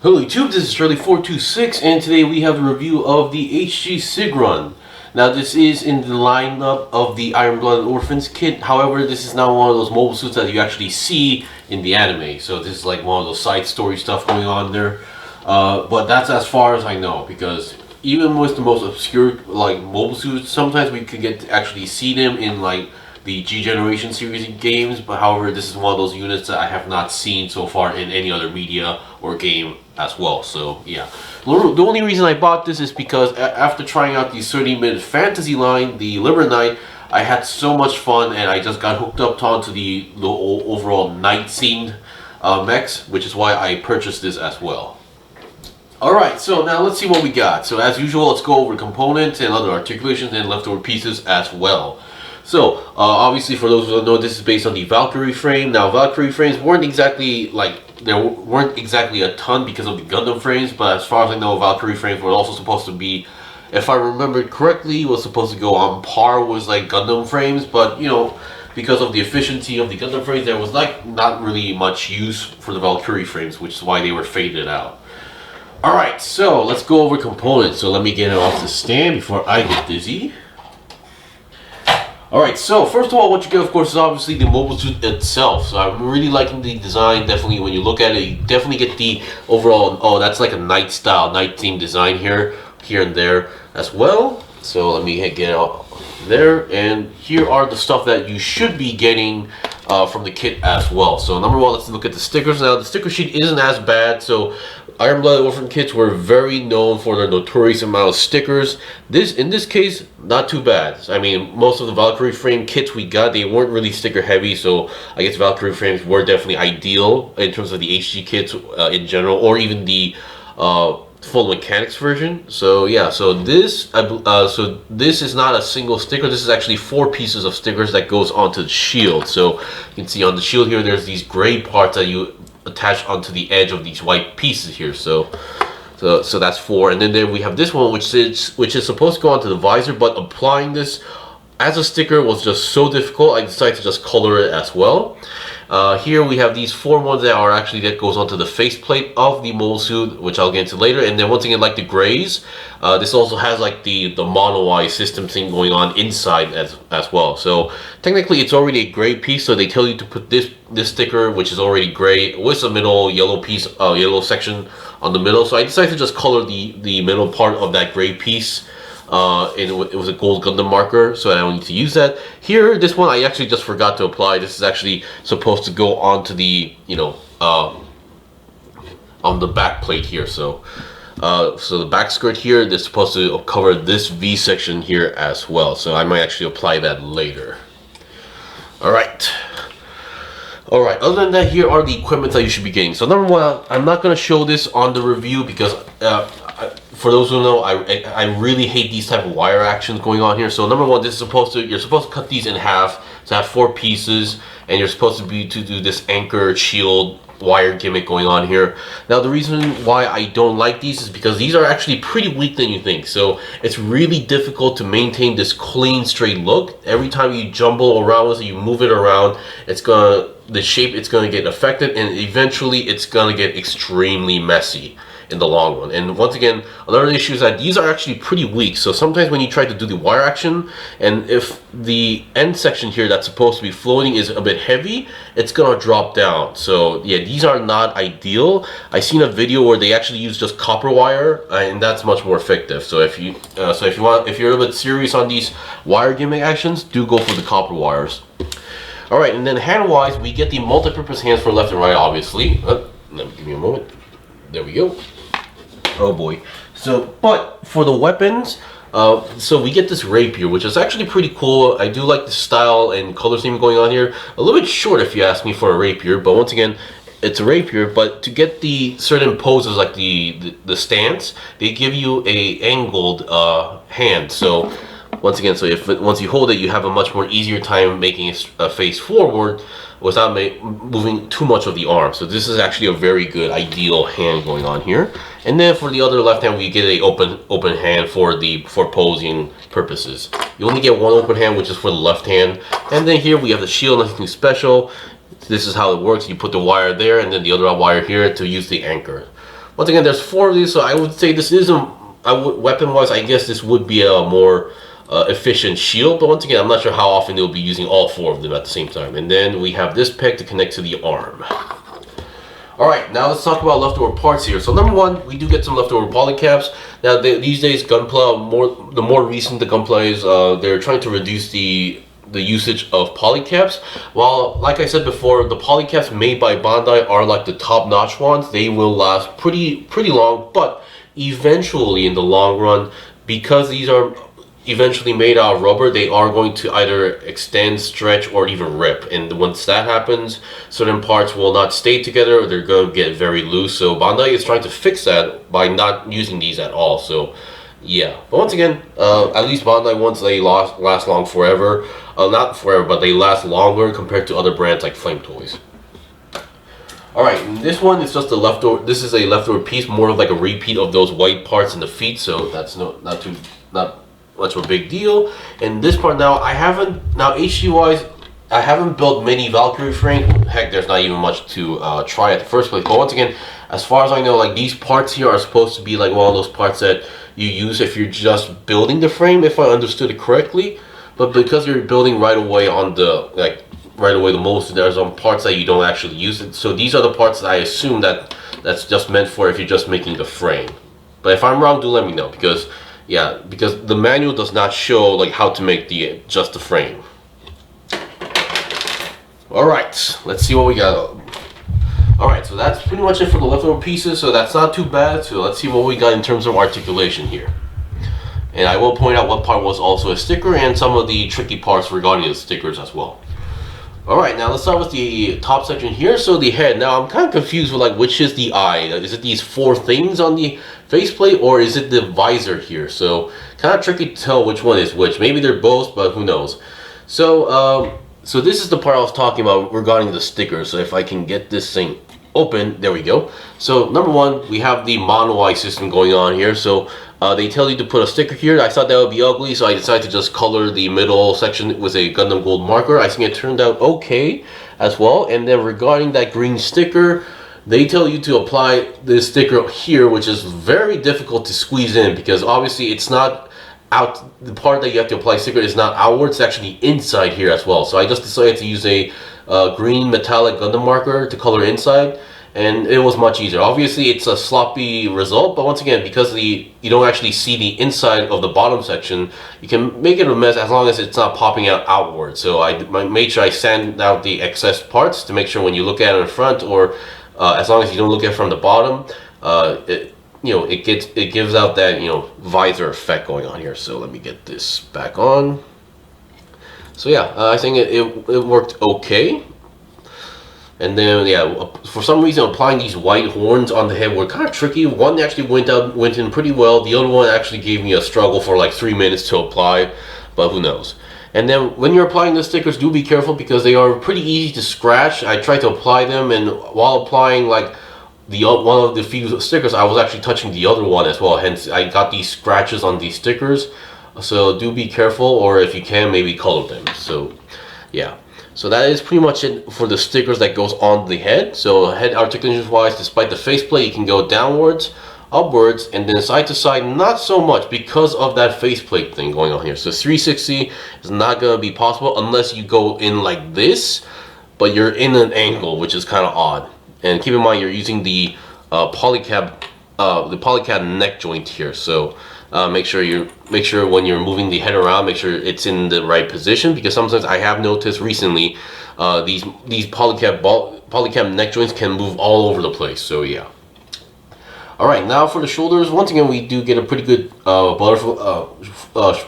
Hello YouTube, this is Shirley426 and today we have a review of the HG Sigrun. Now this is in the lineup of the Iron Blooded Orphans kit, however this is not one of those mobile suits that you actually see in the anime. So this is like one of those side story stuff going on there. But that's as far as I know, because even with the most obscure like mobile suits, sometimes we could get to actually see them in like the G Generation series of games, but however this is one of those units that I have not seen so far in any other media or game as well. So yeah, the only reason I bought this is because after trying out the 30-minute fantasy line, the Liber Knight, I had so much fun and I just got hooked up onto the overall night themed mechs, which is why I purchased this as well. Alright, so now let's see what we got. So as usual, let's go over components and other articulations and leftover pieces as well. So, obviously for those who don't know, this is based on the Valkyrie frame. Now, Valkyrie frames weren't exactly, there weren't exactly a ton because of the Gundam frames, but as far as I know, Valkyrie frames were also supposed to be, if I remember correctly, was supposed to go on par with like Gundam frames, but you know, because of the efficiency of the Gundam frames, there was like not really much use for the Valkyrie frames, which is why they were faded out. Alright, so let's go over components. So let me get it off the stand before I get dizzy. Alright, so first of all, what you get, of course, is obviously the mobile suit itself. So I'm really liking the design. Definitely, when you look at it, you definitely get the overall, oh, that's like a night style, night theme design here and there as well. So let me get out there, and here are the stuff that you should be getting from the kit as well. So number one, let's look at the stickers. Now the sticker sheet isn't as bad. So Iron Blooded Orphan kits were very known for their notorious amount of stickers. In this case, not too bad. I mean, most of the Valkyrie frame kits we got, they weren't really sticker heavy, so I guess Valkyrie frames were definitely ideal in terms of the HG kits in general, or even the full mechanics version. So yeah, so this is not a single sticker. This is actually 4 pieces of stickers that goes onto the shield. So you can see on the shield here, there's these gray parts that you attach onto the edge of these white pieces here. So that's 4, and then we have this one, which is supposed to go onto the visor, but applying this as a sticker was just so difficult. I decided to just color it as well. Here we have these 4 ones that goes onto the faceplate of the mobile suit, which I'll get into later. And then once again, like the grays, this also has like the mono eye system thing going on inside as well. So technically it's already a gray piece, so they tell you to put this sticker, which is already gray, with a middle yellow piece, yellow section on the middle. So I decided to just color the middle part of that gray piece. It was a gold Gundam marker, so I don't need to use that. Here, this one I actually just forgot to apply. This is actually supposed to go onto the, you know, on the back plate here. So the back skirt here, is supposed to cover this V section here as well. So I might actually apply that later. Alright, other than that, here are the equipment that you should be getting. So number one, I'm not going to show this on the review because for those who know, I really hate these type of wire actions going on here. So number one, you're supposed to cut these in half to have 4 pieces, and you're supposed to do this anchor shield wire gimmick going on here. Now the reason why I don't like these is because these are actually pretty weak than you think. So it's really difficult to maintain this clean straight look. Every time you jumble around with it, you move it around, the shape it's gonna get affected, and eventually it's gonna get extremely messy in the long run. And once again, another issue is that these are actually pretty weak. So sometimes when you try to do the wire action, and if the end section here that's supposed to be floating is a bit heavy, it's gonna drop down. So yeah, these are not ideal. I seen a video where they actually use just copper wire, and that's much more effective. So if you're a bit serious on these wire gimmick actions, do go for the copper wires. Alright, and then hand-wise, we get the multi-purpose hands for left and right, obviously. Give me a moment. There we go. Oh boy. So, but for the weapons, so we get this rapier, which is actually pretty cool. I do like the style and color scheme going on here. A little bit short if you ask me for a rapier, but once again, it's a rapier. But to get the certain poses like the stance, they give you a angled hand. So once again, once you hold it, you have a much more easier time making a face forward without moving too much of the arm. So this is actually a very good ideal hand going on here. And then for the other left hand, we get a open hand for posing purposes. You only get one open hand, which is for the left hand. And then here we have the shield, nothing special. This is how it works. You put the wire there and then the other wire here to use the anchor. Once again, there's 4 of these, so I would say this is weapon-wise, I guess this would be a more efficient shield, but once again, I'm not sure how often they'll be using all 4 of them at the same time. And then we have this peg to connect to the arm. Alright, now let's talk about leftover parts here. So number 1, we do get some leftover polycaps. Now these days, Gunpla, the more recent the Gunpla is, they're trying to reduce the usage of polycaps. While, like I said before, the polycaps made by Bandai are like the top-notch ones. They will last pretty long, but eventually in the long run, because these are eventually made out of rubber, they are going to either extend, stretch, or even rip. And once that happens, certain parts will not stay together, or they're going to get very loose. So Bandai is trying to fix that by not using these at all. So yeah, but once again, at least Bandai ones, they last long forever. Not forever, but they last longer compared to other brands like Flame Toys. Alright, this one is just a leftover. This is a leftover piece, more of like a repeat of those white parts in the feet, so that's not much of a big deal. And this part now, HG wise, I haven't built many Valkyrie frames. Heck, there's not even much to try at the first place. But once again, as far as I know, like these parts here are supposed to be like one of those parts that you use if you're just building the frame, if I understood it correctly. But because you're building right away on the the most, there's some parts that you don't actually use it. So these are the parts that I assume that's just meant for if you're just making the frame. But if I'm wrong, do let me know, because yeah, because the manual does not show like how to make just the frame. Alright, let's see what we got. Alright, so that's pretty much it for the leftover pieces, so that's not too bad. So let's see what we got in terms of articulation here. And I will point out what part was also a sticker and some of the tricky parts regarding the stickers as well. Alright, now let's start with the top section here. So the head. Now I'm kind of confused with like which is the eye. Is it these 4 things on the faceplate, or is it the visor here? So kind of tricky to tell which one is which. Maybe they're both, but who knows. So so this is the part I was talking about regarding the stickers. So if I can get this thing open, there we go. So number 1, we have the mono eye system going on here. So they tell you to put a sticker here. I thought that would be ugly, so I decided to just color the middle section with a Gundam gold marker. I think it turned out okay as well. And then regarding that green sticker, they tell you to apply this sticker here, which is very difficult to squeeze in, because obviously it's not out. The part that you have to apply sticker is not outwards, it's actually inside here as well. So I just decided to use a green metallic Gundam marker to color inside, and it was much easier. Obviously it's a sloppy result, but once again, because you don't actually see the inside of the bottom section, you can make it a mess as long as it's not popping out outwards. So I made sure I sand out the excess parts to make sure when you look at it in front, or as long as you don't look at it from the bottom, it gives out that visor effect going on here. So let me get this back on. So yeah, I think it worked okay. And then yeah, for some reason applying these white horns on the head were kind of tricky. One actually went in pretty well. The other one actually gave me a struggle for like 3 minutes to apply, but who knows. And then when you're applying the stickers, do be careful because they are pretty easy to scratch. I tried to apply them, and while applying like one of the few stickers, I was actually touching the other one as well. Hence, I got these scratches on these stickers. So do be careful, or if you can, maybe color them. So yeah. So that is pretty much it for the stickers that goes on the head. So head articulation wise, despite the faceplate, you can go downwards, upwards, and then side to side, not so much because of that faceplate thing going on here. So 360 is not going to be possible unless you go in like this, but you're in an angle, which is kind of odd. And keep in mind, you're using the polycab neck joint here. So make sure when you're moving the head around, make sure it's in the right position, because sometimes I have noticed recently these polycab neck joints can move all over the place. So yeah. Alright, now for the shoulders, once again we do get a pretty good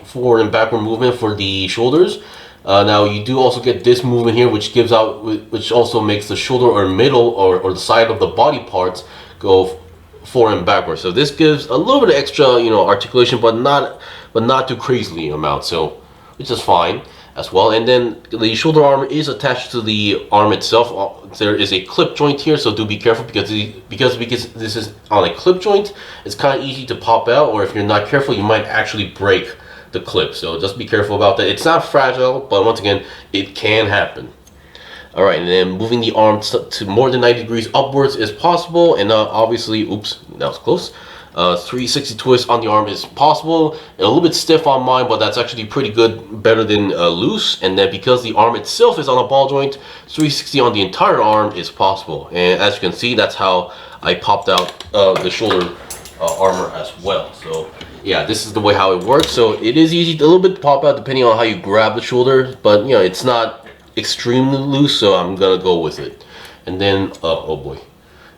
forward and backward movement for the shoulders. Now you do also get this movement here, which also makes the shoulder or middle or the side of the body parts go forward and backward. So this gives a little bit of extra, articulation, but not too crazily amount. So which is fine as well. And then the shoulder armor is attached to the arm itself. There is a clip joint here, so do be careful because this is on a clip joint. It's kind of easy to pop out, or if you're not careful, you might actually break the clip. So just be careful about that. It's not fragile, but once again, it can happen. All right, and then moving the arm to more than 90 degrees upwards is possible, and obviously, oops, that was close. 360 twist on the arm is possible. A little bit stiff on mine, but that's actually pretty good, better than loose. And then because the arm itself is on a ball joint, 360 on the entire arm is possible. And as you can see, that's how I popped out the shoulder armor as well. So yeah, this is the way how it works. So it is easy to a little bit pop out depending on how you grab the shoulder, but you know, it's not extremely loose, so I'm gonna go with it. And then oh boy.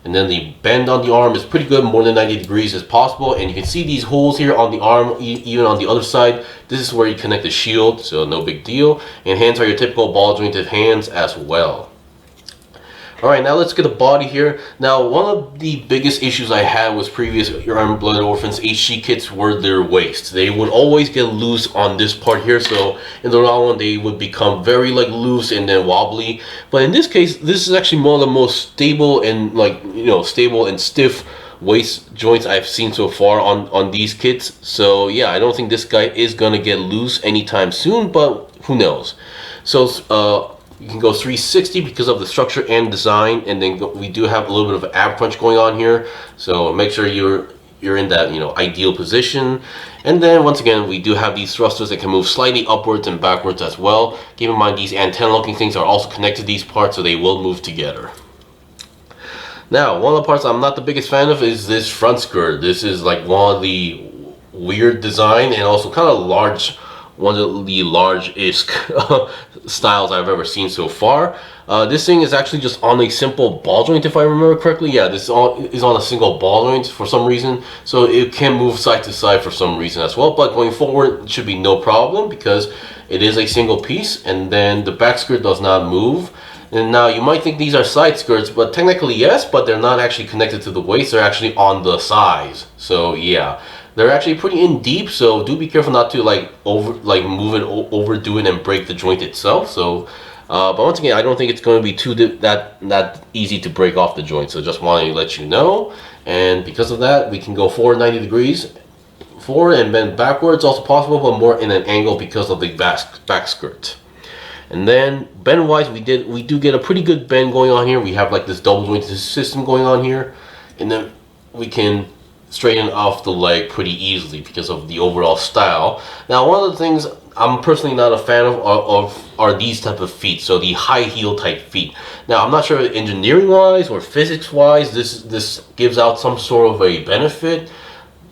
And then the bend on the arm is pretty good, more than 90 degrees is possible. And you can see these holes here on the arm, even on the other side. This is where you connect the shield, so no big deal. And hands are your typical ball jointed hands as well. Alright, now let's get the body here. Now, one of the biggest issues I had with previous Iron Blooded Orphans HG kits were their waist. They would always get loose on this part here, so in the long run they would become very like loose and then wobbly. But in this case, this is actually one of the most stable and stable and stiff waist joints I've seen so far on these kits. So yeah, I don't think this guy is gonna get loose anytime soon, but who knows. So you can go 360 because of the structure and design, and then we do have a little bit of ab crunch going on here, so make sure you're in that ideal position. And then once again, we do have these thrusters that can move slightly upwards and backwards as well. Keep in mind these antenna looking things are also connected to these parts, so they will move together. Now, one of the parts I'm not the biggest fan of is this front skirt. This is like one of the weird design and also kind of large, one of the large-ish styles I've ever seen so far. This thing is actually just on a simple ball joint, if I remember correctly. Yeah, this is on a single ball joint for some reason, so it can move side to side for some reason as well. But going forward, it should be no problem because it is a single piece, and then the back skirt does not move. And now you might think these are side skirts, but technically yes, but they're not actually connected to the waist. They're actually on the sides. So yeah. They're actually pretty in deep, so do be careful not to overdo it and break the joint itself. So, but once again, I don't think it's going to be that easy to break off the joint. So just wanted to let you know. And because of that, we can go forward 90 degrees, forward and bend backwards, also possible, but more in an angle because of the back skirt. And then bend wise, we do get a pretty good bend going on here. We have like this double jointed system going on here, and then we can straighten off the leg pretty easily because of the overall style. Now, one of the things I'm personally not a fan of are these type of feet, so the high heel type feet. Now, I'm not sure engineering wise or physics wise this gives out some sort of a benefit,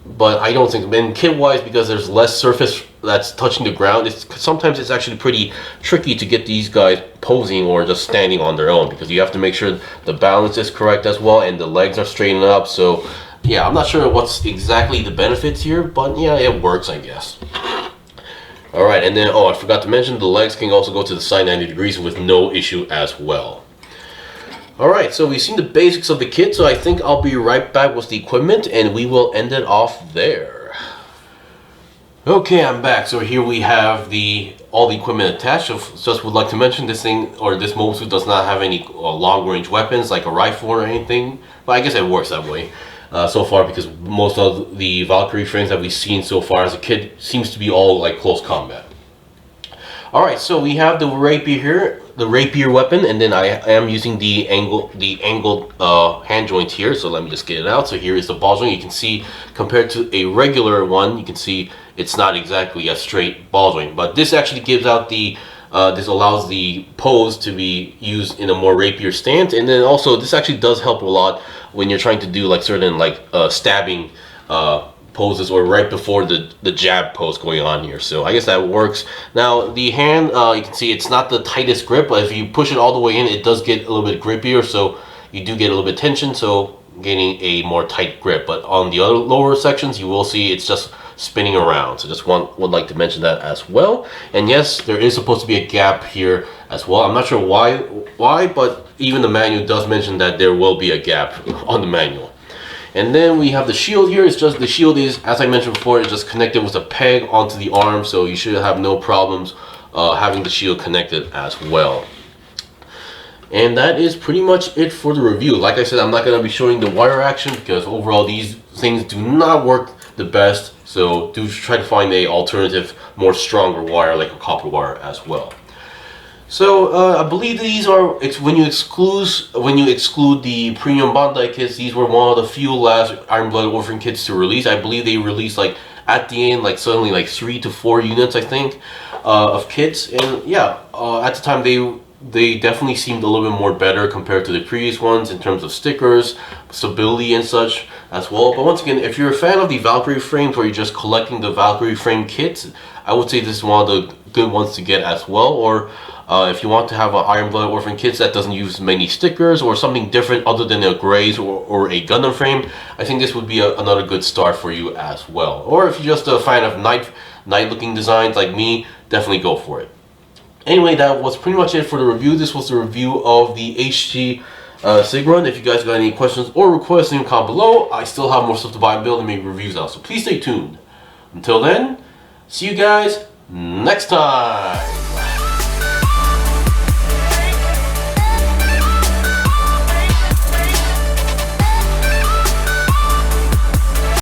but I don't think, and kit wise, because there's less surface that's touching the ground, sometimes it's actually pretty tricky to get these guys posing or just standing on their own, because you have to make sure the balance is correct as well and the legs are straightened up. So yeah, I'm not sure what's exactly the benefits here, but yeah, it works, I guess. Alright, and then, oh, I forgot to mention, the legs can also go to the side 90 degrees with no issue as well. Alright, so we've seen the basics of the kit, so I think I'll be right back with the equipment, and we will end it off there. Okay, I'm back. So here we have all the equipment attached. So just would like to mention this thing, or this mobile suit does not have any long-range weapons like a rifle or anything, but I guess it works that way. So far, because most of the Valkyrie frames that we've seen so far as a kit seems to be all like close combat. Alright, so we have the rapier here, the rapier weapon, and then I am using the angled hand joint here, so let me just get it out. So here is the ball joint. You can see, compared to a regular one, you can see it's not exactly a straight ball joint, but this actually gives out this allows the pose to be used in a more rapier stance, and then also this actually does help a lot when you're trying to do like certain stabbing poses, or right before the jab pose going on here. So I guess that works. Now the hand, you can see it's not the tightest grip, but if you push it all the way in, it does get a little bit grippier, so you do get a little bit tension, so getting a more tight grip. But on the other lower sections, you will see it's just spinning around. So just would like to mention that as well. And yes, there is supposed to be a gap here as well. I'm not sure why, but even the manual does mention that there will be a gap on the manual. And then we have the shield here. It's just, the shield is, as I mentioned before, it's just connected with a peg onto the arm, so you should have no problems having the shield connected as well. And that is pretty much it for the review. Like I said, I'm not going to be showing the wire action because overall these things do not work the best, so do try to find a alternative, more stronger wire like a copper wire as well. So I believe these are when you exclude the premium Bandai kits. These were one of the few last Iron Blooded Orphan kits to release. I believe they released like at the end like suddenly like 3 to 4 units I think of kits, and yeah, at the time they definitely seemed a little bit more better compared to the previous ones in terms of stickers, stability, and such as well. But once again, if you're a fan of the Valkyrie frames or you're just collecting the Valkyrie frame kits, I would say this is one of the good ones to get as well. Or if you want to have an Iron Blooded Orphan kit that doesn't use many stickers or something different other than a Grays or a Gundam frame, I think this would be another good start for you as well. Or if you're just a fan of night looking designs like me, definitely go for it. Anyway, that was pretty much it for the review. This was the review of the HG Sigrun. If you guys got any questions or requests, leave a comment below. I still have more stuff to buy and build and make reviews out, so please stay tuned. Until then, see you guys next time.